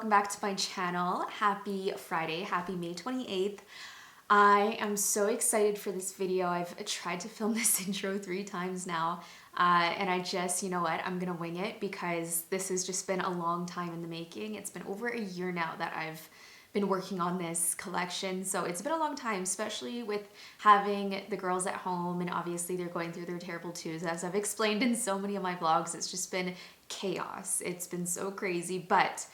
welcome back to my channel. Happy Friday, happy May 28th. I am so excited for this video. I've tried to film this intro 3 times now, and I just, you know what, I'm gonna wing it because this has just been a long time in the making. It's been over a year now that I've been working on this collection, so it's been a long time, especially with having the girls at home, and obviously they're going through their terrible twos. As I've explained in so many of my vlogs, it's just been chaos. It's been so crazy, but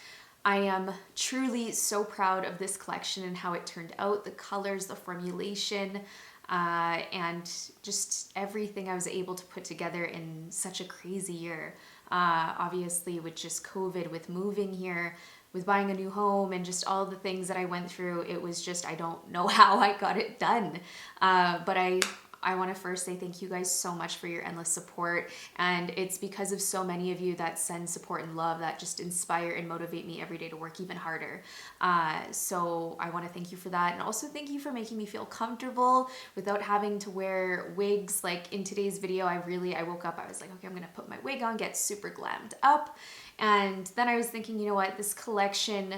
I am truly so proud of this collection and how it turned out, the colors, the formulation, and just everything I was able to put together in such a crazy year. Obviously with just COVID, with moving here, with buying a new home, and just all the things that I went through, it was just, I don't know how I got it done. But I want to first say thank you guys so much for your endless support, and it's because of so many of you that send support and love that just inspire and motivate me every day to work even harder. So I want to thank you for that, and also thank you for making me feel comfortable without having to wear wigs. Like in today's video, I woke up, I was like, okay, I'm gonna put my wig on, get super glammed up, and then I was thinking, you know what, this collection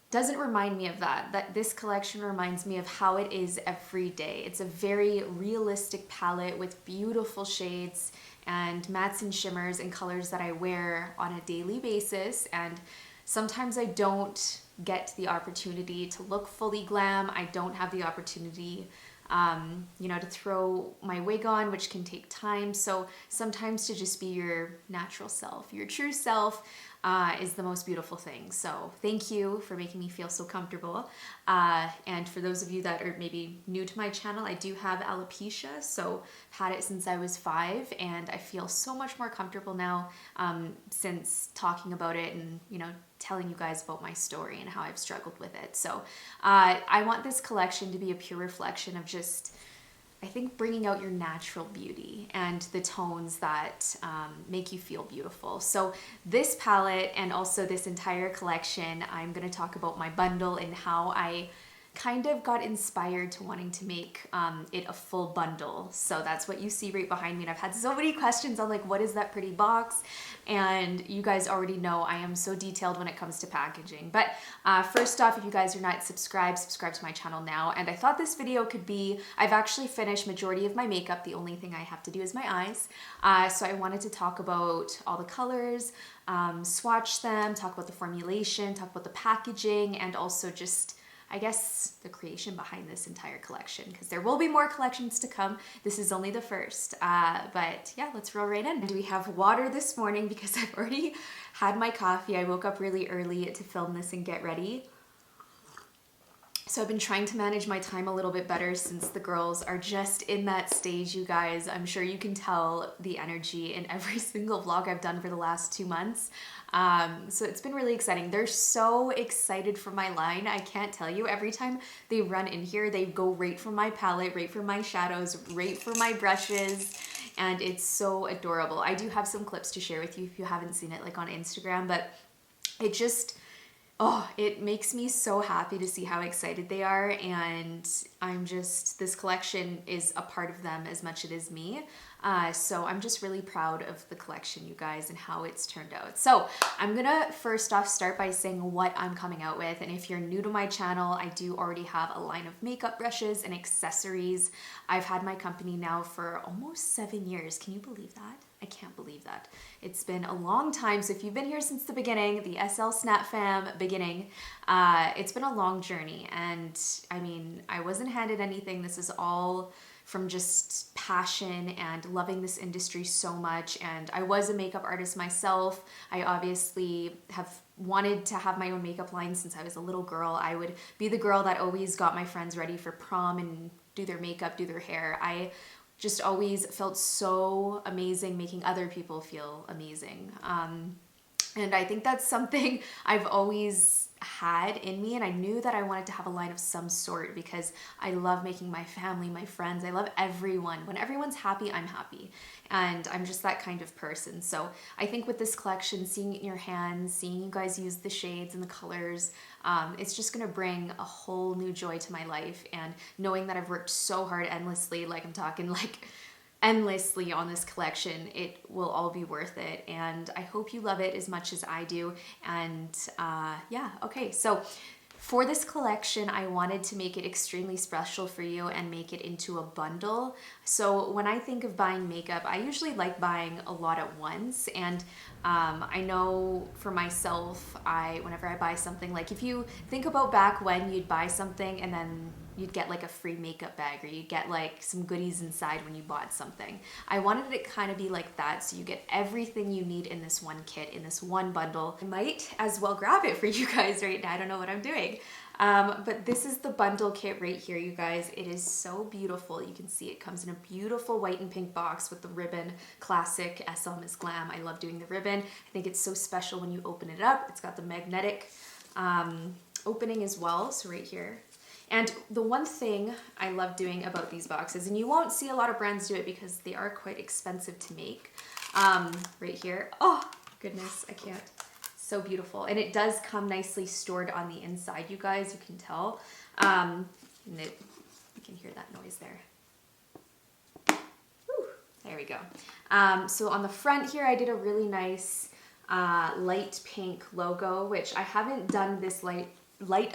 doesn't remind me of that. This collection reminds me of how it is every day. It's a very realistic palette with beautiful shades and mattes and shimmers and colors that I wear on a daily basis. And sometimes I don't get the opportunity to look fully glam. I don't have the opportunity you know, to throw my wig on, which can take time. So sometimes to just be your natural self, your true self, is the most beautiful thing. So thank you for making me feel so comfortable. And for those of you that are maybe new to my channel, I do have alopecia, so I've had it since I was 5, and I feel so much more comfortable now since talking about it and, you know, telling you guys about my story and how I've struggled with it. So I want this collection to be a pure reflection of just, I think, bringing out your natural beauty and the tones that make you feel beautiful. So this palette and also this entire collection, I'm going to talk about my bundle and how I kind of got inspired to wanting to make it a full bundle. So that's what you see right behind me. And I've had so many questions on like, what is that pretty box? And you guys already know I am so detailed when it comes to packaging. But first off, if you guys are not subscribed, subscribe to my channel now. And I thought this video could be, I've actually finished majority of my makeup. The only thing I have to do is my eyes. So I wanted to talk about all the colors, swatch them, talk about the formulation, talk about the packaging, and also just, I guess, the creation behind this entire collection, because there will be more collections to come. This is only the first, but yeah, let's roll right in. And we have water this morning because I've already had my coffee. I woke up really early to film this and get ready. So I've been trying to manage my time a little bit better since the girls are just in that stage, you guys. I'm sure you can tell the energy in every single vlog I've done for the last 2 months. So it's been really exciting. They're so excited for my line. I can't tell you. Every time they run in here, they go right for my palette, right for my shadows, right for my brushes. And it's so adorable. I do have some clips to share with you if you haven't seen it, like on Instagram, but it just, oh, it makes me so happy to see how excited they are, and I'm just, this collection is a part of them as much as it is me. So I'm just really proud of the collection, you guys, and how it's turned out. So I'm gonna first off start by saying what I'm coming out with, and if you're new to my channel, I do already have a line of makeup brushes and accessories. I've had my company now for almost 7 years. Can you believe that? I can't believe that. It's been a long time. So if you've been here since the beginning, the SL Snap Fam beginning, it's been a long journey. And I mean, I wasn't handed anything. This is all from just passion and loving this industry so much. And I was a makeup artist myself. I obviously have wanted to have my own makeup line since I was a little girl. I would be the girl that always got my friends ready for prom and do their makeup, do their hair. I just always felt so amazing making other people feel amazing. And I think that's something I've always had in me, and I knew that I wanted to have a line of some sort because I love making my family, my friends, I love everyone. When everyone's happy, I'm happy. And I'm just that kind of person. So I think with this collection, seeing it in your hands, seeing you guys use the shades and the colors, it's just gonna bring a whole new joy to my life. And knowing that I've worked so hard endlessly, like I'm talking like endlessly on this collection. It will all be worth it, and I hope you love it as much as I do. And yeah, okay, so for this collection, I wanted to make it extremely special for you and make it into a bundle. So when I think of buying makeup, I usually like buying a lot at once. And I know for myself, whenever I buy something, like if you think about back when you'd buy something and then you'd get like a free makeup bag, or you'd get like some goodies inside when you bought something. I wanted it kind of be like that, so you get everything you need in this one kit, in this one bundle. I might as well grab it for you guys right now. I don't know what I'm doing. But this is the bundle kit right here, you guys. It is so beautiful. You can see it comes in a beautiful white and pink box with the ribbon, classic SLMISSGLAM. I love doing the ribbon. I think it's so special when you open it up. It's got the magnetic opening as well, so right here. And the one thing I love doing about these boxes, and you won't see a lot of brands do it because they are quite expensive to make, right here. Oh, goodness, I can't. So beautiful. And it does come nicely stored on the inside, you guys, you can tell. And you can hear that noise there. Whew, there we go. So on the front here, I did a really nice light pink logo, which I haven't done this light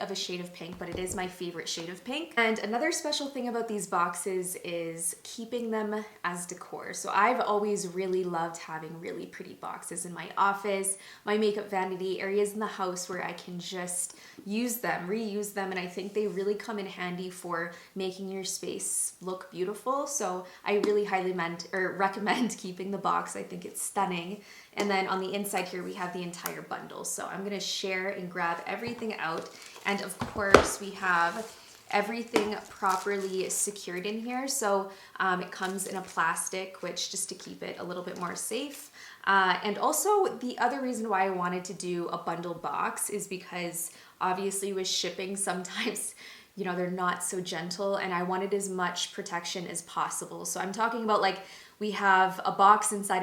of a shade of pink, but it is my favorite shade of pink. And another special thing about these boxes is keeping them as decor. So I've always really loved having really pretty boxes in my office, my makeup vanity, areas in the house where I can just use them, reuse them, and I think they really come in handy for making your space look beautiful. So I really highly recommend keeping the box. I think it's stunning. And then on the inside here, we have the entire bundle. So I'm gonna share and grab everything out. And of course, we have everything properly secured in here. So it comes in a plastic, which just to keep it a little bit more safe. And also the other reason why I wanted to do a bundle box is because obviously with shipping, sometimes you know, they're not so gentle, and I wanted as much protection as possible. So I'm talking about like, we have a box inside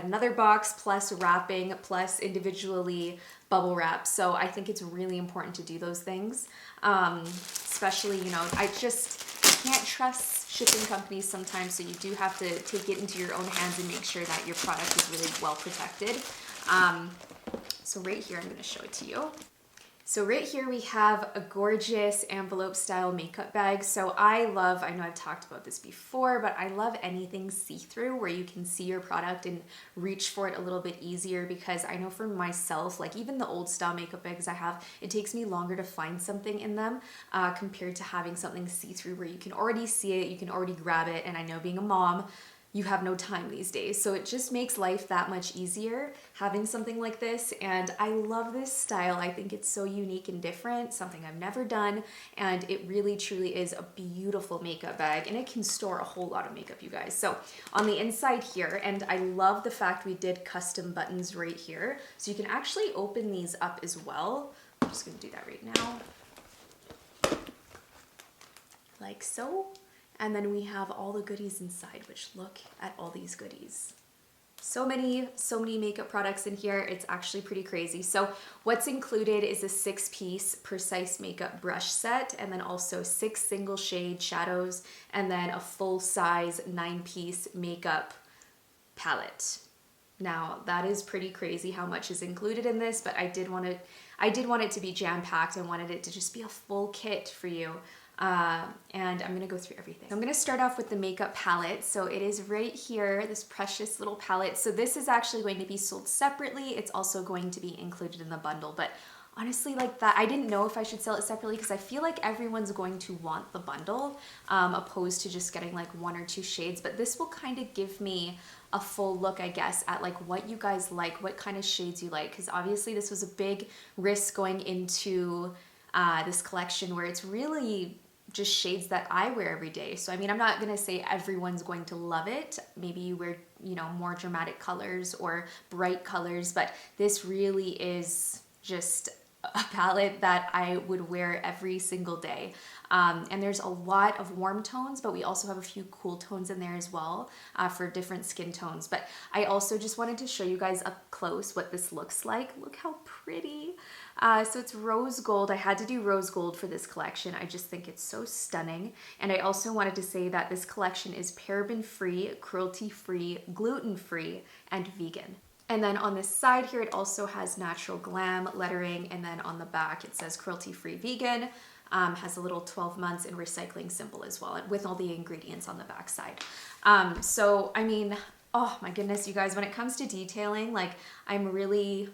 another box, plus wrapping, plus individually bubble wrap. So I think it's really important to do those things. Especially, you know, I can't trust shipping companies sometimes, so you do have to take it into your own hands and make sure that your product is really well protected. So right here, I'm gonna show it to you. So right here we have a gorgeous envelope style makeup bag. So I know I've talked about this before, but I love anything see-through where you can see your product and reach for it a little bit easier, because I know for myself, like even the old style makeup bags I have, it takes me longer to find something in them compared to having something see-through where you can already see it, you can already grab it. And I know being a mom, you have no time these days. So it just makes life that much easier having something like this. And I love this style. I think it's so unique and different, something I've never done. And it really truly is a beautiful makeup bag, and it can store a whole lot of makeup, you guys. So on the inside here, and I love the fact we did custom buttons right here. So you can actually open these up as well. I'm just gonna do that right now. Like so. And then we have all the goodies inside, which look at all these goodies. So many makeup products in here. It's actually pretty crazy. So what's included is a 6-piece precise makeup brush set, and then also 6 single shade shadows, and then a full-size 9-piece makeup palette. Now that is pretty crazy how much is included in this, but I did want it to be jam-packed. I wanted it to just be a full kit for you. And I'm gonna go through everything. I'm gonna start off with the makeup palette. So it is right here, this precious little palette. So this is actually going to be sold separately. It's also going to be included in the bundle, but honestly, like that, I didn't know if I should sell it separately because I feel like everyone's going to want the bundle, opposed to just getting like 1 or 2 shades. But this will kind of give me a full look, I guess, at like what you guys like, what kind of shades you like, because obviously this was a big risk going into this collection where it's really just shades that I wear every day. So I mean, I'm not gonna say everyone's going to love it. Maybe you wear, you know, more dramatic colors or bright colors, but this really is just a palette that I would wear every single day. And there's a lot of warm tones, but we also have a few cool tones in there as well for different skin tones. But I also just wanted to show you guys up close what this looks like. Look how pretty. So it's rose gold. I had to do rose gold for this collection. I just think it's so stunning. And I also wanted to say that this collection is paraben-free, cruelty-free, gluten-free, and vegan. And then on this side here, it also has natural glam lettering. And then on the back, it says cruelty-free vegan. Has a little 12 months in recycling symbol as well, with all the ingredients on the back side. So, I mean, oh my goodness, you guys, when it comes to detailing, like I'm really,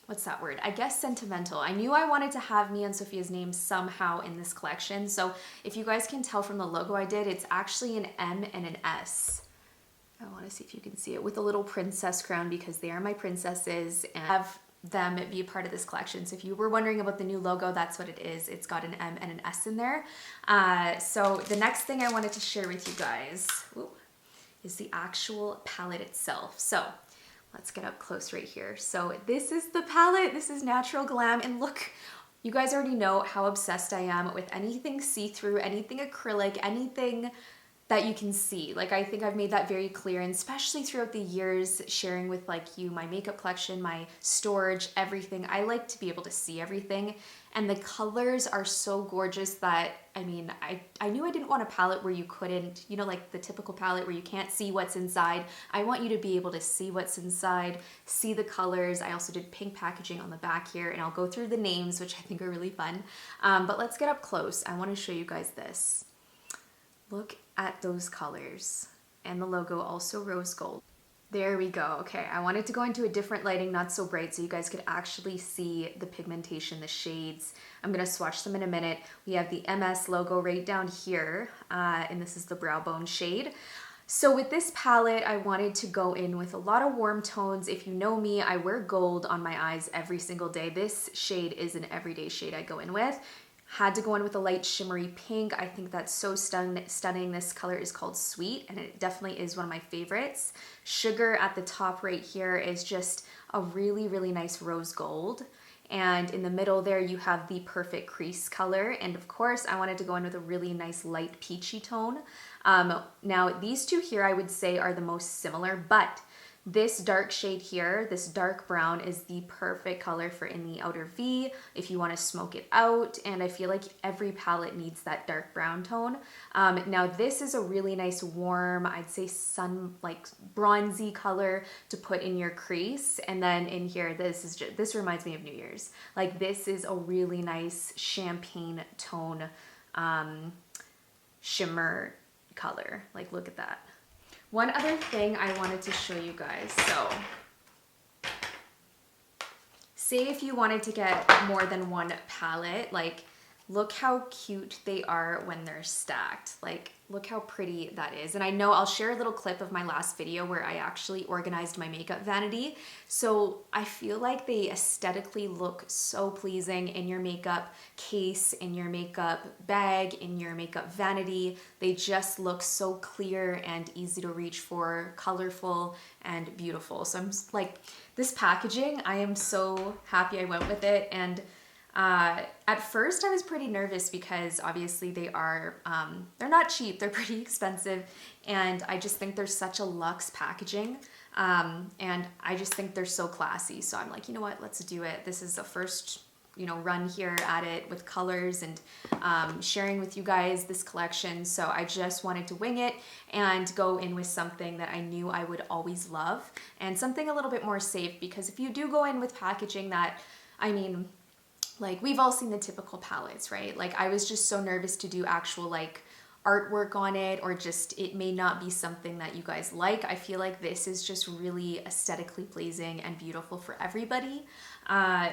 what's that word? I guess sentimental. I knew I wanted to have me and Sophia's name somehow in this collection. So if you guys can tell from the logo I did, it's actually an M and an S. I want to see if you can see it with a little princess crown because they are my princesses and have them be a part of this collection. So if you were wondering about the new logo, that's what it is. It's got an M and an S in there. So the next thing I wanted to share with you guys is the actual palette itself. So let's get up close right here. So this is the palette. This is Natural Glam. And look, you guys already know how obsessed I am with anything see-through, anything acrylic, anything that you can see. Like, I think I've made that very clear, and especially throughout the years sharing with like you my makeup collection, my storage, everything. I like to be able to see everything, and the colors are so gorgeous that, I mean, I knew I didn't want a palette where you couldn't, you know, like the typical palette where you can't see what's inside. I want you to be able to see what's inside, see the colors. I also did pink packaging on the back here, and I'll go through the names, which I think are really fun. But let's get up close. I want to show you guys this. Look at those colors, and the logo also rose gold. There we go. Okay, I wanted to go into a different lighting, not so bright, so you guys could actually see the pigmentation, the shades. I'm gonna swatch them in a minute. We have the MS logo right down here, and this is the brow bone shade. So with this palette, I wanted to go in with a lot of warm tones. If you know me, I wear gold on my eyes every single day. This shade is an everyday shade I go in with. Had to go in with a light shimmery pink. I think that's so stunning. This color is called Sweet, and it definitely is one of my favorites. Sugar at the top right here is just a really nice rose gold. And in the middle there, you have the perfect crease color. And of course, I wanted to go in with a really nice light peachy tone. Now, these two here, I would say, are the most similar, but this dark shade here, this dark brown, is the perfect color for in the outer V if you want to smoke it out, and I feel like every palette needs that dark brown tone. Now this is a really nice warm, I'd say like bronzy color to put in your crease, and then in here, this reminds me of New Year's. Like, this is a really nice champagne tone shimmer color. Like, look at that. One other thing I wanted to show you guys. So, say if you wanted to get more than one palette, like, look how cute they are when they're stacked. Like, look how pretty that is. And I know I'll share a little clip of my last video where I actually organized my makeup vanity. So I feel like they aesthetically look so pleasing in your makeup case, in your makeup bag, in your makeup vanity. They just look so clear and easy to reach for, colorful and beautiful. So I'm just, like, this packaging, I am so happy I went with it. And at first I was pretty nervous because obviously they are, they're not cheap, they're pretty expensive, and I just think they're such a luxe packaging, and I just think they're so classy. So I'm like, you know what, let's do it. This is the first, you know, run here at it with colors and sharing with you guys this collection. So I just wanted to wing it and go in with something that I knew I would always love, and something a little bit more safe, because if you do go in with packaging that, I mean, like, we've all seen the typical palettes, right? Like, I was just so nervous to do actual, like, artwork on it, or just it may not be something that you guys like. I feel like this is just really aesthetically pleasing and beautiful for everybody.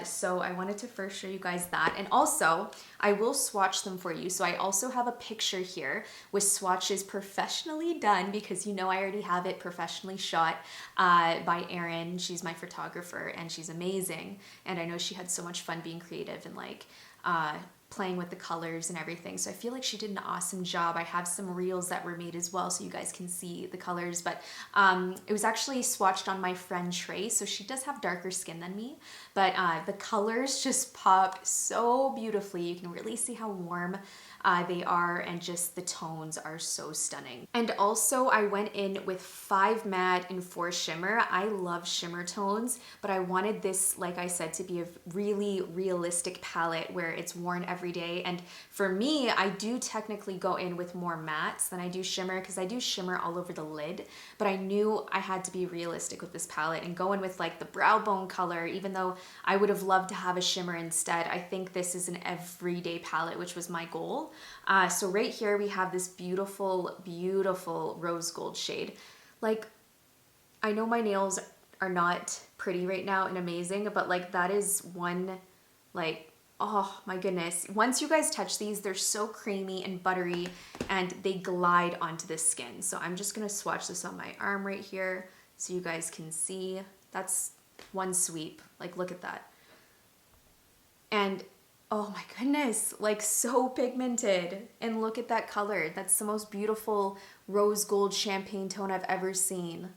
So I wanted to first show you guys that, and also I will swatch them for you. So I also have a picture here with swatches professionally done, because you know I already have it professionally shot by Erin. She's my photographer and she's amazing, and I know she had so much fun being creative and like playing with the colors and everything. So I feel like she did an awesome job. I have some reels that were made as well so you guys can see the colors, but it was actually swatched on my friend Trey, so she does have darker skin than me, but the colors just popped so beautifully. You can really see how warm they are, and just the tones are so stunning. And also I went in with 5 matte and 4 shimmer. I love shimmer tones, but I wanted this, like I said, to be a really realistic palette where it's worn every day. And for me, I do technically go in with more mattes than I do shimmer, because I do shimmer all over the lid, but I knew I had to be realistic with this palette and go in with like the brow bone color, even though I would have loved to have a shimmer instead. I think this is an everyday palette, which was my goal. So right here we have this beautiful, beautiful rose gold shade. Like, I know my nails are not pretty right now and amazing, but like that is one, like, oh my goodness. Once you guys touch these, they're so creamy and buttery and they glide onto the skin. So I'm just gonna swatch this on my arm right here so you guys can see. That's one sweep. Like, look at that. And oh my goodness, like so pigmented. And look at that color. That's the most beautiful rose gold champagne tone I've ever seen.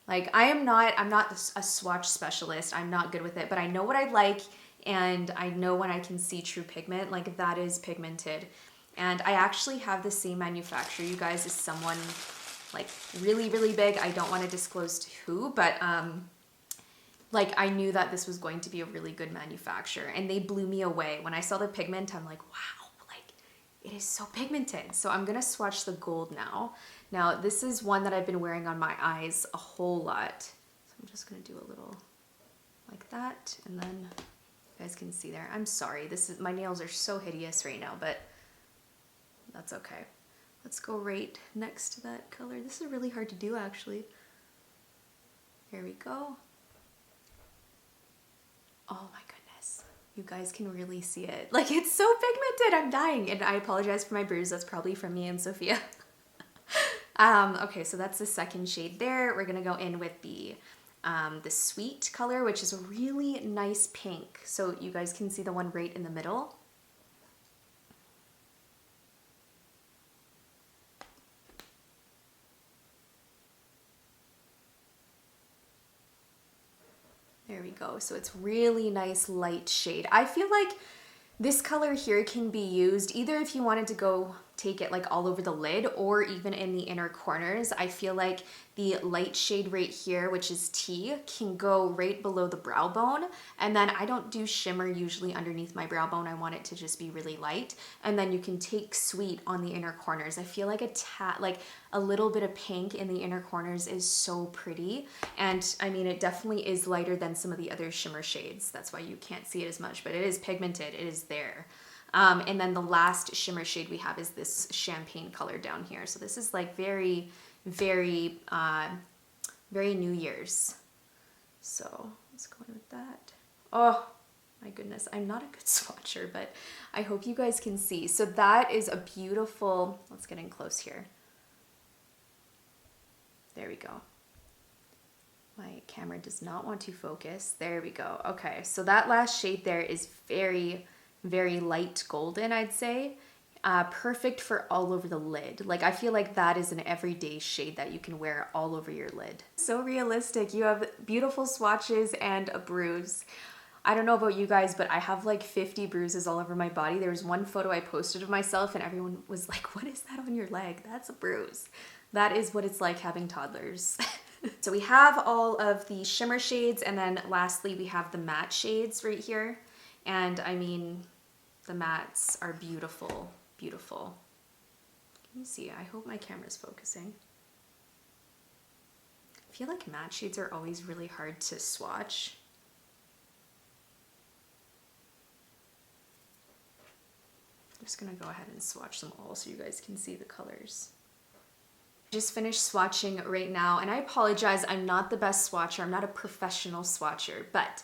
Like, I'm not a swatch specialist. I'm not good with it, but I know what I like, and I know when I can see true pigment. Like, that is pigmented. And I actually have the same manufacturer, you guys, as someone like really, really big. I don't want to disclose to who, but like, I knew that this was going to be a really good manufacturer, and they blew me away. When I saw the pigment, I'm like, wow, like, it is so pigmented. So I'm gonna swatch the gold now. Now, this is one that I've been wearing on my eyes a whole lot. So I'm just gonna do a little like that, and then you guys can see there. I'm sorry, my nails are so hideous right now, but that's okay. Let's go right next to that color. This is really hard to do, actually. Here we go. Oh my goodness, you guys can really see it. Like, it's so pigmented, I'm dying. And I apologize for my bruise, that's probably from me and Sophia. Okay, so that's the second shade there. We're gonna go in with the sweet color, which is a really nice pink. So you guys can see the one right in the middle. There we go. So it's really nice light shade. I feel like this color here can be used either if you wanted to go take it like all over the lid or even in the inner corners. I feel like the light shade right here, which is tea, can go right below the brow bone. And then I don't do shimmer usually underneath my brow bone. I want it to just be really light. And then you can take sweet on the inner corners. I feel like a little bit of pink in the inner corners is so pretty. And I mean, it definitely is lighter than some of the other shimmer shades. That's why you can't see it as much, but it is pigmented. It is there. And then the last shimmer shade we have is this champagne color down here. So this is like very, very, very New Year's. So let's go in with that. Oh my goodness, I'm not a good swatcher, but I hope you guys can see. So that is a beautiful, let's get in close here. There we go. My camera does not want to focus. There we go. Okay, so that last shade there is very, very light golden, I'd say. Perfect for all over the lid. Like, I feel like that is an everyday shade that you can wear all over your lid. So realistic. You have beautiful swatches and a bruise. I don't know about you guys, but I have like 50 bruises all over my body. There was one photo I posted of myself and everyone was like, what is that on your leg? That's a bruise. That is what it's like having toddlers. So we have all of the shimmer shades, and then lastly we have the matte shades right here. And I mean, the mattes are beautiful, beautiful. Can you see? I hope my camera's focusing. I feel like matte shades are always really hard to swatch. I'm just gonna go ahead and swatch them all so you guys can see the colors. Just finished swatching right now, and I apologize, I'm not the best swatcher. I'm not a professional swatcher, but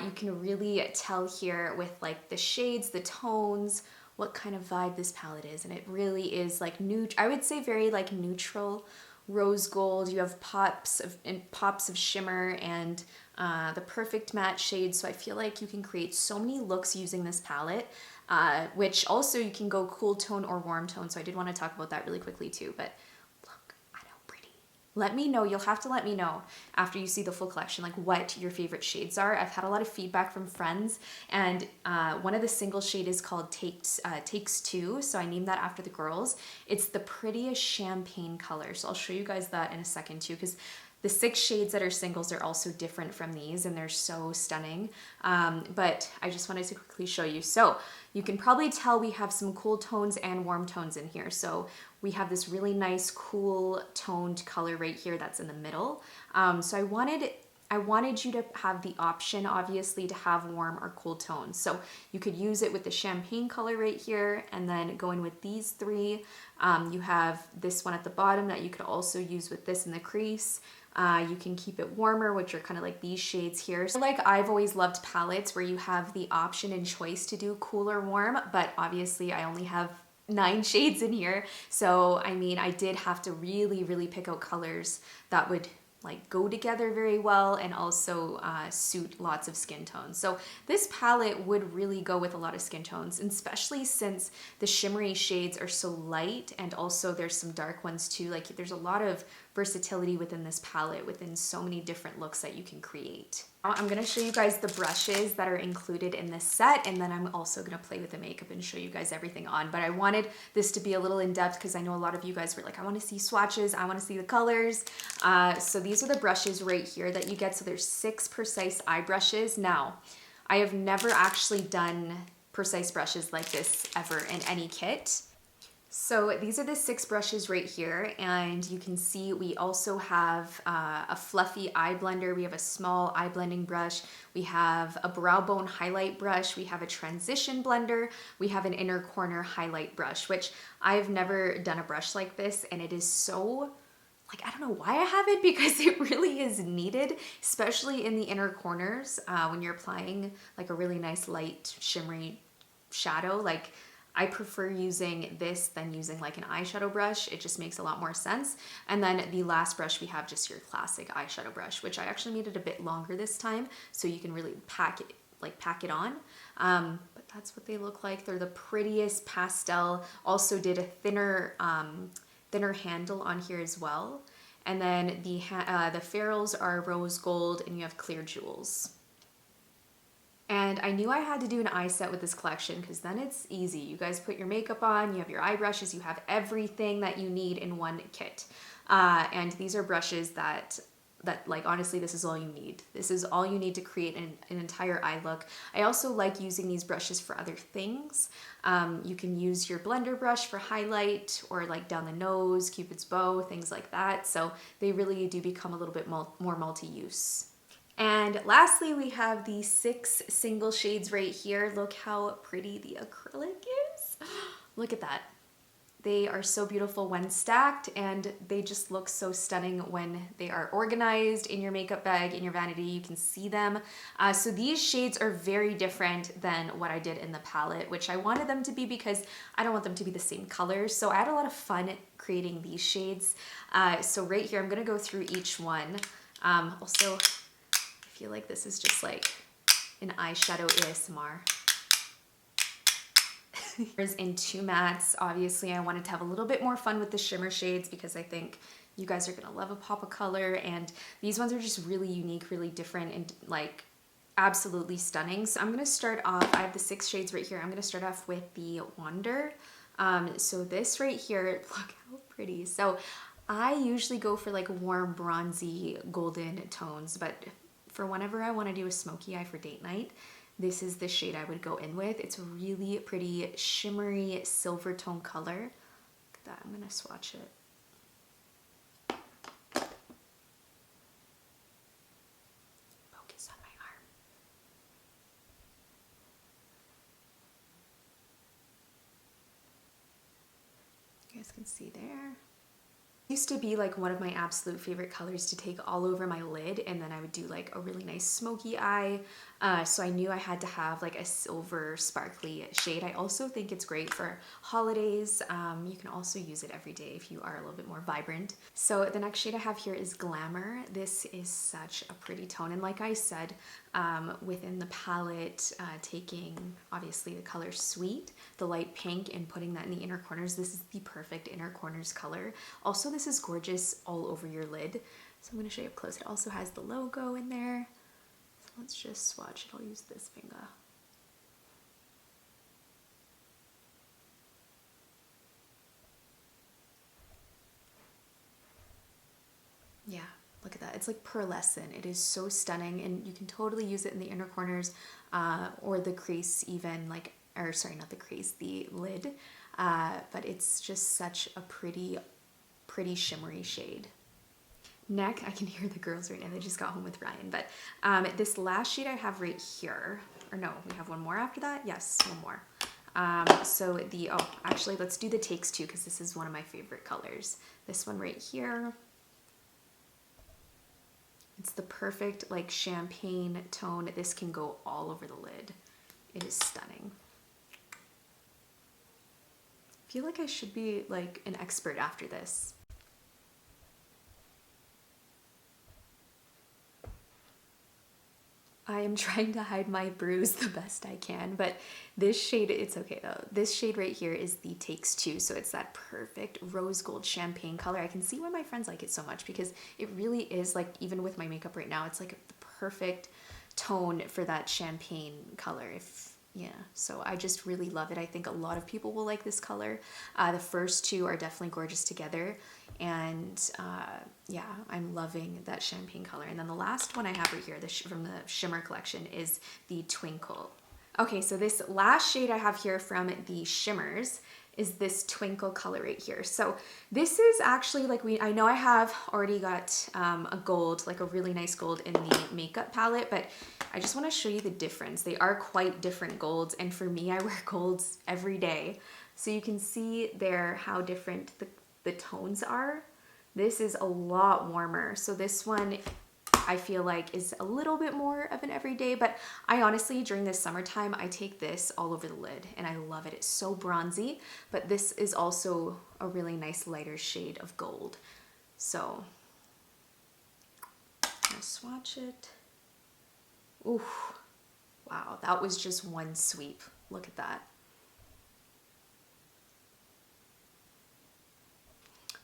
you can really tell here with like the shades, the tones, what kind of vibe this palette is. And it really is like I would say very like neutral rose gold. You have pops of shimmer and the perfect matte shade. So I feel like you can create so many looks using this palette. which also you can go cool tone or warm tone. So I did want to talk about that really quickly too, but look, I know, pretty. Let me know, you'll have to let me know after you see the full collection, like what your favorite shades are. I've had a lot of feedback from friends, and one of the single shade is called Takes Two, so I named that after the girls. It's the prettiest champagne color, so I'll show you guys that in a second too, because the 6 shades that are singles are also different from these, and they're so stunning. But I just wanted to quickly show you. So you can probably tell we have some cool tones and warm tones in here. So we have this really nice cool toned color right here that's in the middle. So I wanted you to have the option, obviously, to have warm or cool tones. So you could use it with the champagne color right here, and then go in with these 3. You have this one at the bottom that you could also use with this in the crease. You can keep it warmer, which are kind of like these shades here. So like, I've always loved palettes where you have the option and choice to do cool or warm, but obviously I only have 9 shades in here. So I mean, I did have to really pick out colors that would like go together very well and also suit lots of skin tones. So this palette would really go with a lot of skin tones, and especially since the shimmery shades are so light, and also there's some dark ones too. Like, there's a lot of versatility within this palette, within so many different looks that you can create. Now I'm gonna show you guys the brushes that are included in this set, and then I'm also gonna play with the makeup and show you guys everything on. But I wanted this to be a little in depth because I know a lot of you guys were like, I wanna see swatches, I wanna see the colors. So these are the brushes right here that you get. So there's 6 precise eye brushes. Now, I have never actually done precise brushes like this ever in any kit. So these are the 6 brushes right here, and you can see we also have a fluffy eye blender, we have a small eye blending brush, we have a brow bone highlight brush, we have a transition blender, we have an inner corner highlight brush, which I've never done a brush like this, and it is so, like, I don't know why I have it, because it really is needed, especially in the inner corners when you're applying like a really nice light shimmery shadow. Like, I prefer using this than using like an eyeshadow brush. It just makes a lot more sense. And then the last brush, we have just your classic eyeshadow brush, which I actually made it a bit longer this time, so you can really pack it on. But that's what they look like. They're the prettiest pastel. Also did a thinner handle on here as well. And then the ferrules are rose gold, and you have clear jewels. And I knew I had to do an eye set with this collection, because then it's easy. You guys put your makeup on, you have your eye brushes, you have everything that you need in one kit. And these are brushes that like, honestly, this is all you need. This is all you need to create an entire eye look. I also like using these brushes for other things. You can use your blender brush for highlight, or like down the nose, Cupid's bow, things like that. So they really do become a little bit more multi-use. And lastly, we have the 6 single shades right here. Look how pretty the acrylic is. Look at that. They are so beautiful when stacked, and they just look so stunning when they are organized in your makeup bag, in your vanity. You can see them. So these shades are very different than what I did in the palette, which I wanted them to be because I don't want them to be the same colors. So I had a lot of fun creating these shades. So right here, I'm gonna go through each one. Also, I feel like this is just like an eyeshadow ASMR. In 2 mattes. Obviously, I wanted to have a little bit more fun with the shimmer shades, because I think you guys are gonna love a pop of color, and these ones are just really unique, really different, and like absolutely stunning. So I'm gonna start off, I have the 6 shades right here. I'm gonna start off with the Wonder. So this right here, look how pretty. So I usually go for like warm, bronzy, golden tones, but for whenever I want to do a smoky eye for date night, this is the shade I would go in with. It's a really pretty shimmery silver tone color. Look at that, I'm gonna swatch it. Focus on my arm. You guys can see there. Used to be like one of my absolute favorite colors to take all over my lid, and then I would do like a really nice smoky eye. So I knew I had to have like a silver sparkly shade. I also think it's great for holidays. You can also use it every day if you are a little bit more vibrant. So the next shade I have here is Glamour. This is such a pretty tone, and like I said, within the palette, taking obviously the color Sweet, the light pink, and putting that in the inner corners. This is the perfect inner corners color. Also, this is gorgeous all over your lid. So I'm going to show you up close. It also has the logo in there. So let's just swatch it. I'll use this finger. Yeah, look at that. It's like pearlescent. It is so stunning, and you can totally use it in the inner corners or the crease even, like, or sorry, not the crease, the lid. But it's just such a pretty shimmery shade. Neck, I can hear the girls right now. They just got home with Ryan. But this last shade I have right here, or no, we have one more after that? Yes, one more. So actually, let's do the Takes Two, because this is one of my favorite colors. This one right here. It's the perfect like champagne tone. This can go all over the lid. It is stunning. I feel like I should be like an expert after this. I am trying to hide my bruise the best I can, but this shade, it's okay though. This shade right here is the Takes Two, so it's that perfect rose gold champagne color. I can see why my friends like it so much, because it really is like, even with my makeup right now, it's like the perfect tone for that champagne color. Yeah, so I just really love it. I think a lot of people will like this color. The first two are definitely gorgeous together, and yeah, I'm loving that champagne color. And then the last one I have right here, from the Shimmer collection, is the Twinkle. Okay, so this last shade I have here from the Shimmers is this Twinkle color right here. So this is actually like, I know I have already got a gold, like a really nice gold in the makeup palette, but I just want to show you the difference. They are quite different golds, and for me, I wear golds every day. So you can see there how different the tones are. This is a lot warmer. So this one, I feel like, is a little bit more of an everyday, but I honestly, during this summertime, I take this all over the lid and I love it. It's so bronzy, but this is also a really nice lighter shade of gold. So I'm gonna swatch it. Ooh, wow, that was just one sweep. Look at that.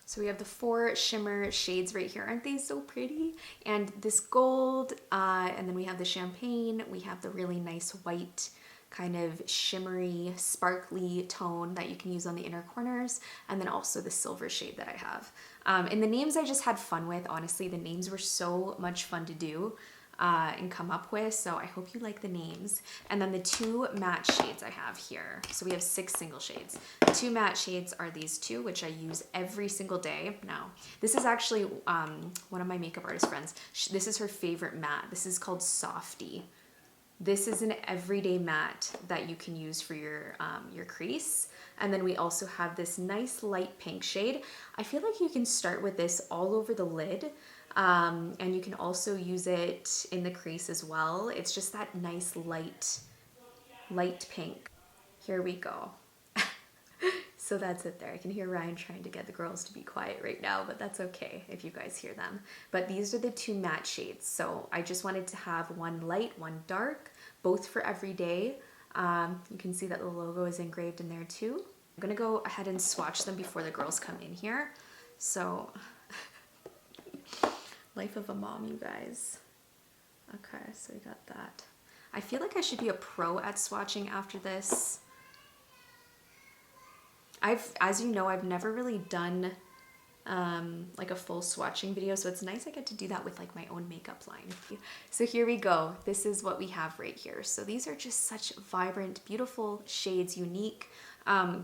So we have the 4 shimmer shades right here. Aren't they so pretty? And this gold, and then we have the champagne. We have the really nice white, kind of shimmery, sparkly tone that you can use on the inner corners, and then also the silver shade that I have. And the names I just had fun with. Honestly, the names were so much fun to do and come up with, so I hope you like the names. And then the 2 matte shades I have here. So we have 6 single shades. The 2 matte shades are these 2, which I use every single day. Now, this is actually one of my makeup artist friends. This is her favorite matte. This is called Softy. This is an everyday matte that you can use for your crease. And then we also have this nice light pink shade. I feel like you can start with this all over the lid. And you can also use it in the crease as well. It's just that nice light pink. Here we go. So that's it there. I can hear Ryan trying to get the girls to be quiet right now, but that's okay if you guys hear them. But these are the 2 matte shades. So I just wanted to have one light, one dark, both for every day. You can see that the logo is engraved in there too. I'm gonna go ahead and swatch them before the girls come in here. So life of a mom, you guys. Okay, so we got that. I feel like I should be a pro at swatching after this. As you know, I've never really done like a full swatching video, so it's nice I get to do that with like my own makeup line. So here we go. This is what we have right here. So these are just such vibrant, beautiful shades, unique,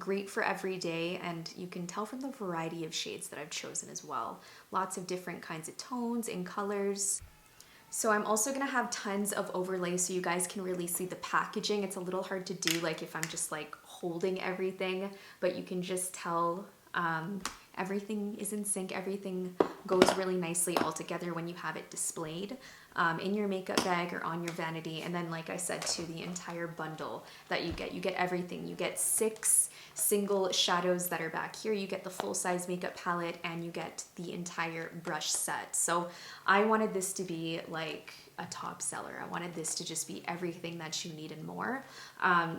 great for every day, and you can tell from the variety of shades that I've chosen as well. Lots of different kinds of tones and colors. So I'm also gonna have tons of overlays so you guys can really see the packaging. It's a little hard to do like if I'm just like holding everything, but you can just tell everything is in sync. Everything goes really nicely all together when you have it displayed in your makeup bag or on your vanity. And then, like I said, to the entire bundle that you get everything. You get 6 single shadows that are back here. You get the full-size makeup palette, and you get the entire brush set. So I wanted this to be like a top seller. I wanted this to just be everything that you need and more.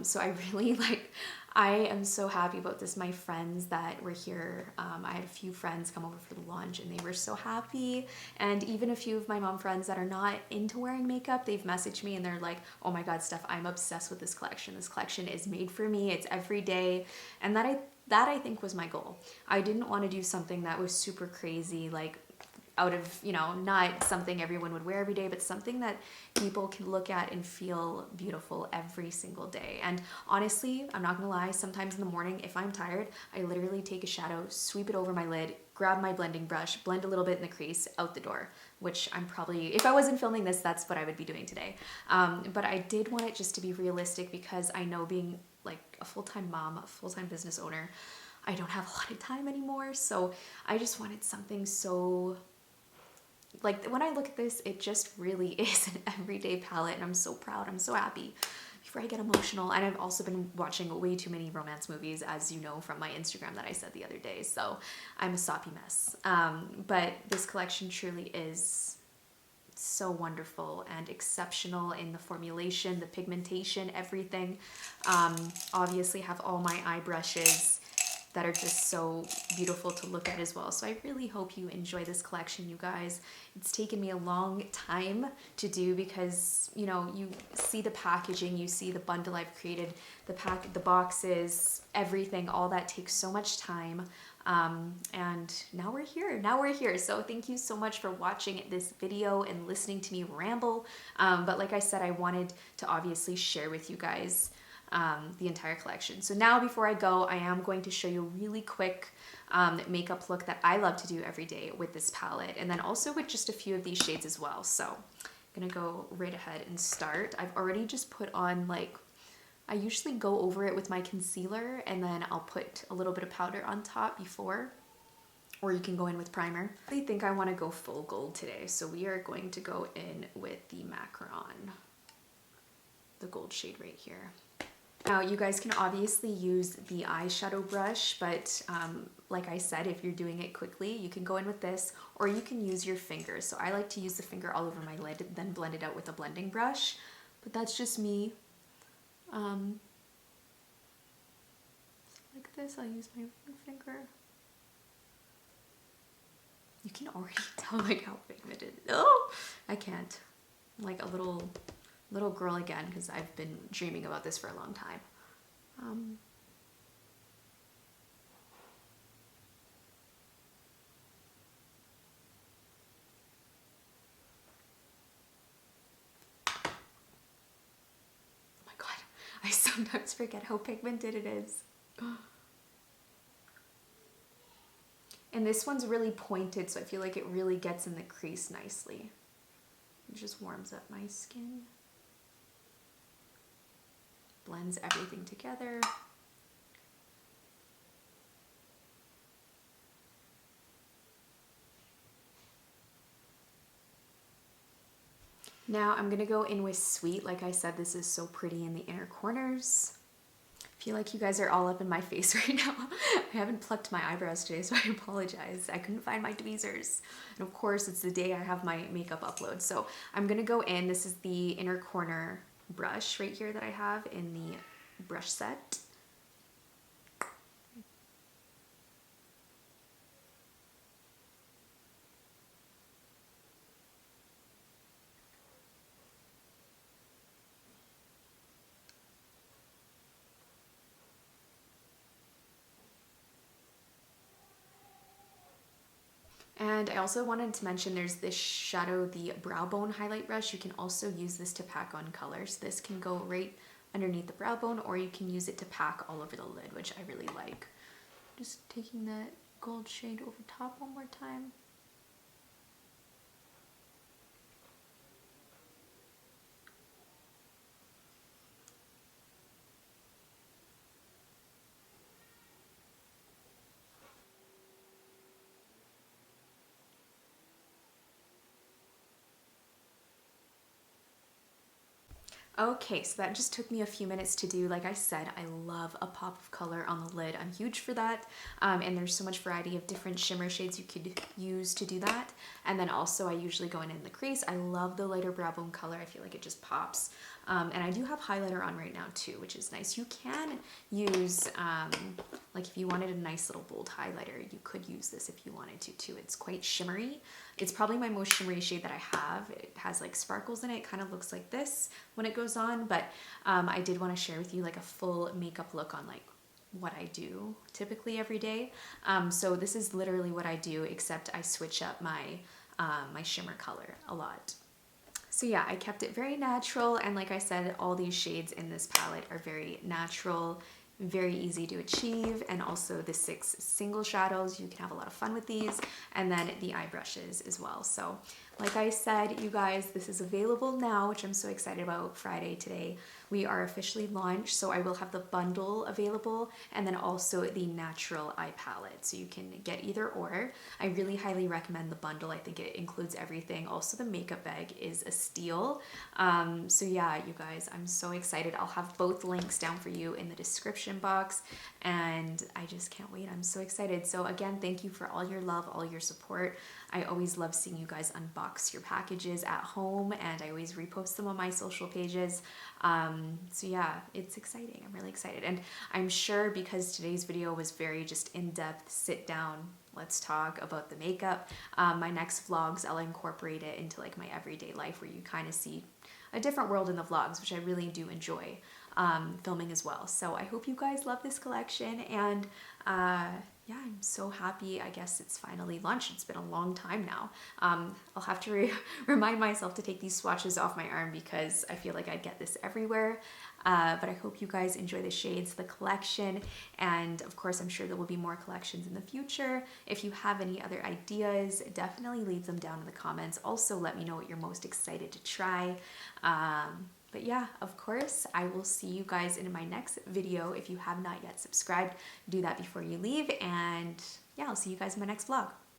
So I really I am so happy about this. My friends that were here, I had a few friends come over for the lunch, and they were so happy. And even a few of my mom friends that are not into wearing makeup, they've messaged me and they're like, oh my God, Steph, I'm obsessed with this collection. This collection is made for me. It's every day. And that I think was my goal. I didn't want to do something that was super crazy, like out of, you know, not something everyone would wear every day, but something that people can look at and feel beautiful every single day. And honestly, I'm not gonna lie, sometimes in the morning, if I'm tired, I literally take a shadow, sweep it over my lid, grab my blending brush, blend a little bit in the crease, out the door, which I'm probably, if I wasn't filming this, that's what I would be doing today. But I did want it just to be realistic, because I know, being like a full-time mom, a full-time business owner, I don't have a lot of time anymore. So I just wanted something so, like, when I look at this, it just really is an everyday palette, and I'm so proud. I'm so happy. Before I get emotional, and I've also been watching way too many romance movies, as you know from my Instagram that I said the other day, so I'm a soppy mess. But this collection truly is so wonderful and exceptional in the formulation, the pigmentation, everything. Obviously have all my eye brushes that are just so beautiful to look at as well. So I really hope you enjoy this collection, you guys. It's taken me a long time to do, because, you know, you see the packaging, you see the bundle I've created, the boxes, everything, all that takes so much time. And now we're here. So thank you so much for watching this video and listening to me ramble. But like I said, I wanted to obviously share with you guys the entire collection. So now, before I go, I am going to show you a really quick makeup look that I love to do every day with this palette, and then also with just a few of these shades as well. So I'm gonna go right ahead and start. I've already just put on, like, I usually go over it with my concealer, and then I'll put a little bit of powder on top before, or you can go in with primer. I think I want to go full gold today, so we are going to go in with the Macaron, the gold shade right here. Now, you guys can obviously use the eyeshadow brush, but like I said, if you're doing it quickly, you can go in with this, or you can use your fingers. So I like to use the finger all over my lid, then blend it out with a blending brush, but that's just me. Like this, I'll use my finger. You can already tell, like, how pigmented. Oh, I can't. I'm like a little girl again, because I've been dreaming about this for a long time. Oh my God, I sometimes forget how pigmented it is. And this one's really pointed, so I feel like it really gets in the crease nicely. It just warms up my skin. Blends everything together. Now I'm gonna go in with Sweet. Like I said, this is so pretty in the inner corners. I feel like you guys are all up in my face right now. I haven't plucked my eyebrows today, so I apologize. I couldn't find my tweezers. And of course, it's the day I have my makeup upload. So I'm gonna go in, this is the inner corner brush right here that I have in the brush set. And I also wanted to mention there's this shadow, the brow bone highlight brush. You can also use this to pack on colors. This can go right underneath the brow bone, or you can use it to pack all over the lid, which I really like. Just taking that gold shade over top one more time. Okay, so that just took me a few minutes to do. Like I said, I love a pop of color on the lid. I'm huge for that. And there's so much variety of different shimmer shades you could use to do that. And then also I usually go in the crease. I love the lighter brow bone color. I feel like it just pops. And I do have highlighter on right now too, which is nice. You can use, like if you wanted a nice little bold highlighter, you could use this if you wanted to too. It's quite shimmery. It's probably my most shimmery shade that I have. It has like sparkles in it. It kind of looks like this when it goes on, but I did want to share with you like a full makeup look on like what I do typically every day. So this is literally what I do, except I switch up my my shimmer color a lot. So yeah, I kept it very natural, and like I said, all these shades in this palette are very natural, very easy to achieve, and also the 6 single shadows, you can have a lot of fun with these, and then the eye brushes as well. So like I said, you guys, this is available now, which I'm so excited about. Friday today, we are officially launched, so I will have the bundle available and then also the natural eye palette, so you can get either or. I really highly recommend the bundle. I think it includes everything. Also, the makeup bag is a steal. So yeah, you guys, I'm so excited. I'll have both links down for you in the description box, and I just can't wait. I'm so excited. So again, thank you for all your love, all your support. I always love seeing you guys unbox your packages at home, and I always repost them on my social pages. So yeah, it's exciting. I'm really excited. And I'm sure because today's video was very just in-depth, sit down, let's talk about the makeup. My next vlogs, I'll incorporate it into like my everyday life where you kind of see a different world in the vlogs, which I really do enjoy filming as well. So I hope you guys love this collection, and yeah, I'm so happy. I guess it's finally launched. It's been a long time now. I'll have to remind myself to take these swatches off my arm because I feel like I'd get this everywhere. But I hope you guys enjoy the shades, the collection, and of course I'm sure there will be more collections in the future. If you have any other ideas, definitely leave them down in the comments. Also, let me know what you're most excited to try. But yeah, of course, I will see you guys in my next video. If you have not yet subscribed, do that before you leave. And yeah, I'll see you guys in my next vlog.